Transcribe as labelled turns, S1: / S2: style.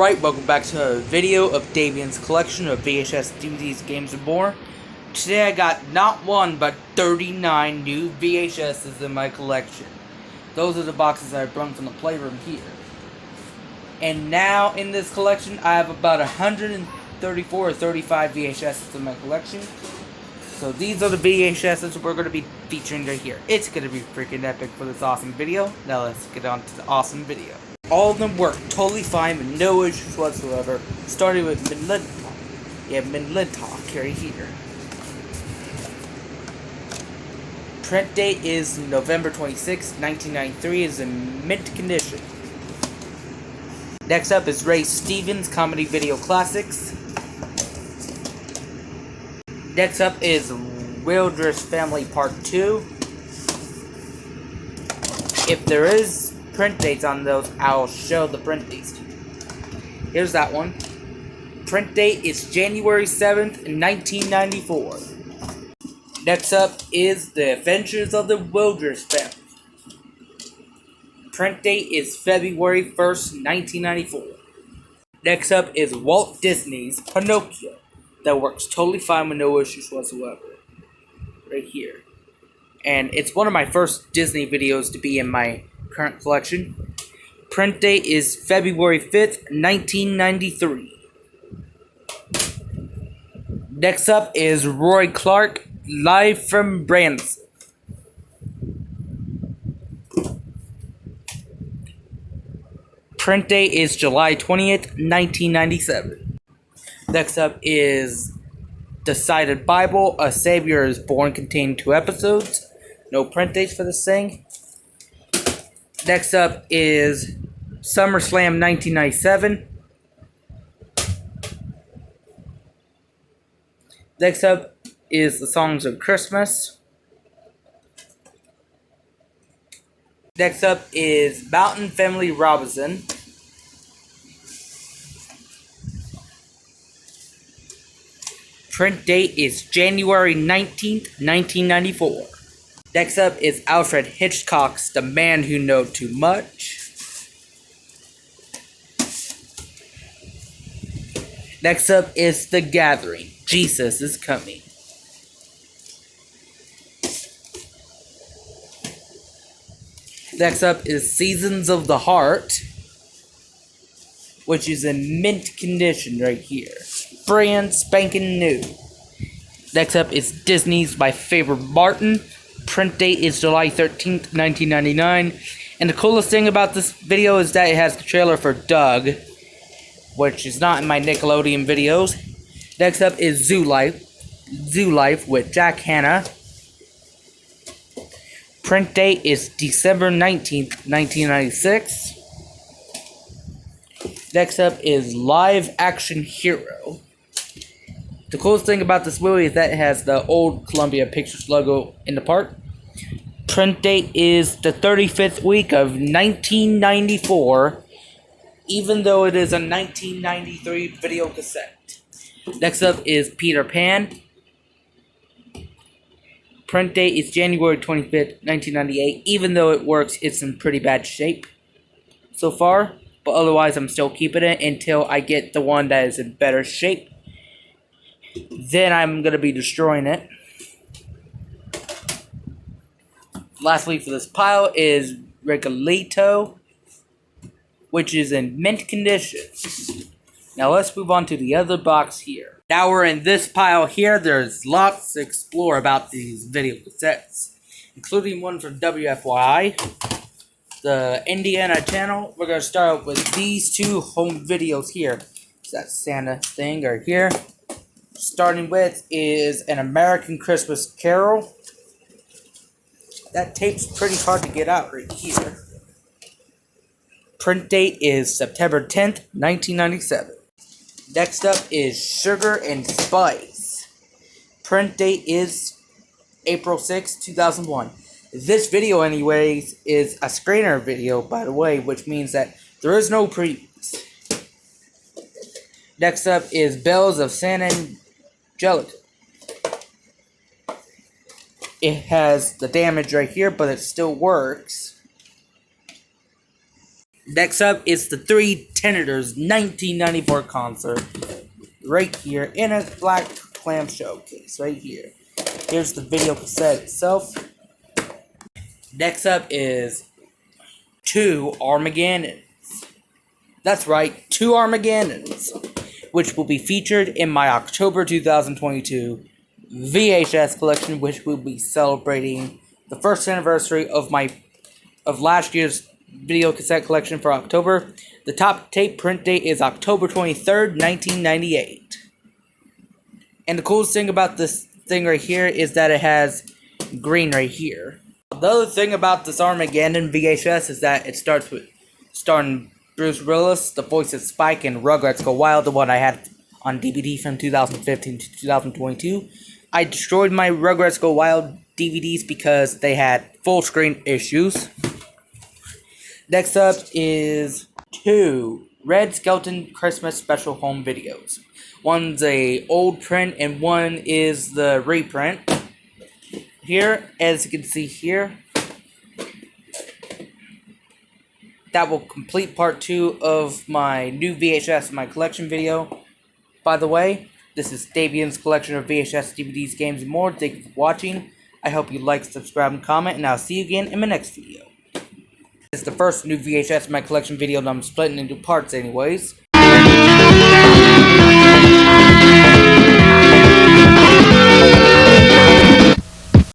S1: Alright, welcome back to a video of Davian's collection of VHS DVDs, games, and more. Today I got not one, but 39 new VHSs in my collection. Those are the boxes I brought from the playroom here. And now in this collection, I have about 134 or 35 VHSs in my collection. So these are the VHSs we're going to be featuring right here. It's going to be freaking epic for this awesome video. Now let's get on to the awesome video. All of them work totally fine with no issues whatsoever. Starting with Midlintock. Yeah, Midlintock right here. Print date is November 26, 1993. Is in mint condition. Next up is Ray Stevens Comedy Video Classics. Next up is Wildress Family Part 2. If there is print dates on those, I'll show the print dates to you. Here's that one. Print date is January 7th, 1994. Next up is The Adventures of the Wildress Family. Print date is February 1st, 1994. Next up is Walt Disney's Pinocchio. That works totally fine with no issues whatsoever. Right here. And it's one of my first Disney videos to be in my current collection. Print date is February 5th, 1993. Next up is Roy Clark, Live from Branson. Print date is July 20th, 1997. Next up is Decided Bible, A Savior is Born, containing 2 episodes. No print dates for this thing. Next up is SummerSlam 1997. Next up is The Songs of Christmas. Next up is Mountain Family Robinson. Print date is January 19th, 1994. Next up is Alfred Hitchcock's The Man Who Knew Too Much. Next up is The Gathering, Jesus is Coming. Next up is Seasons of the Heart, which is in mint condition right here. Brand spanking new. Next up is Disney's My Favorite Martin. Print date is July 13th, 1999. And the coolest thing about this video is that it has the trailer for Doug, which is not in my Nickelodeon videos. Next up is Zoo Life with Jack Hanna. Print date is December 19th, 1996. Next up is Live Action Hero. The coolest thing about this movie is that it has the old Columbia Pictures logo in the part. Print date is the 35th week of 1994, even though it is a 1993 video cassette. Next up is Peter Pan. Print date is January 25th, 1998, even though it works, it's in pretty bad shape so far. But otherwise, I'm still keeping it until I get the one that is in better shape. Then I'm going to be destroying it. Lastly for this pile is Regalito, which is in mint condition. Now let's move on to the other box here. Now we're in this pile here. There's lots to explore about these video cassettes, including one from WFYI, the Indiana channel. We're going to start out with these 2 home videos here. It's that Santa thing right here. Starting with is An American Christmas Carol. That tape's pretty hard to get out right here. Print date is September 10th, 1997. Next up is Sugar and Spice. Print date is April 6th, 2001. This video, anyways, is a screener video, by the way, which means that there is no previews. Next up is Bells of San Angelico. It has the damage right here, but it still works. Next up is the Three Tenors 1994 concert. Right here in a black clamshell case. Right here. Here's the video cassette itself. Next up is 2 Armageddons. That's right, 2 Armageddons, which will be featured in my October 2022 VHS collection, which will be celebrating the first anniversary of last year's video cassette collection for October. The top tape print date is October 23rd, 1998. And the coolest thing about this thing right here is that it has green right here. The other thing about this Armageddon VHS is that it starts with starring Bruce Willis, the voice of Spike, and Rugrats Go Wild, the one I had on DVD from 2015 to 2022. I destroyed my Rugrats Go Wild DVDs because they had full screen issues. Next up is 2 Red Skeleton Christmas Special Home Videos. One's a old print and one is the reprint. Here, as you can see here, that will complete part 2 of my new VHS in my collection video. By the way, this is Davian's collection of VHS, DVDs, games, and more. Thank you for watching. I hope you like, subscribe, and comment, and I'll see you again in my next video. This is the first new VHS in my collection video, and I'm splitting into parts anyways.